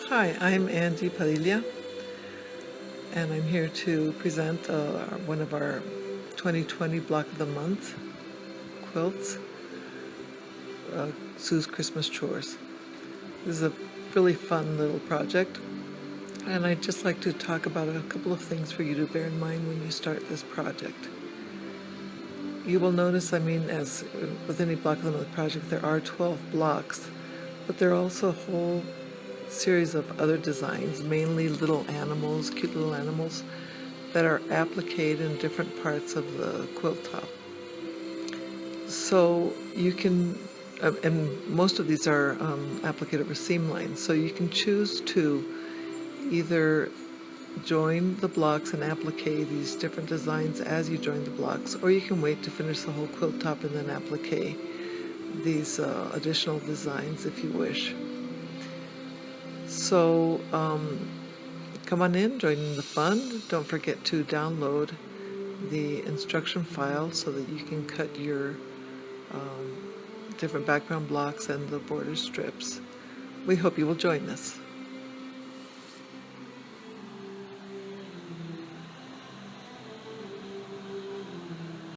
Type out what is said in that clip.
Hi, I'm Angie and I'm here to present one of our 2020 Block of the Month quilts, Sue's Christmas Chores. This is a really fun little project, and I'd just like to talk about a couple of things for you to bear in mind when you start this project. You will notice, as with any Block of the Month project, there are 12 blocks, but there are also a whole series of other designs, mainly little animals, cute little animals, that are appliqued in different parts of the quilt top. So you can, and most of these are appliqued over seam lines, so you can choose to either join the blocks and applique these different designs as you join the blocks, or you can wait to finish the whole quilt top and then applique these additional designs if you wish. So come on in, join in the fun. Don't forget to download the instruction file so that you can cut your different background blocks and the border strips. We hope you will join us.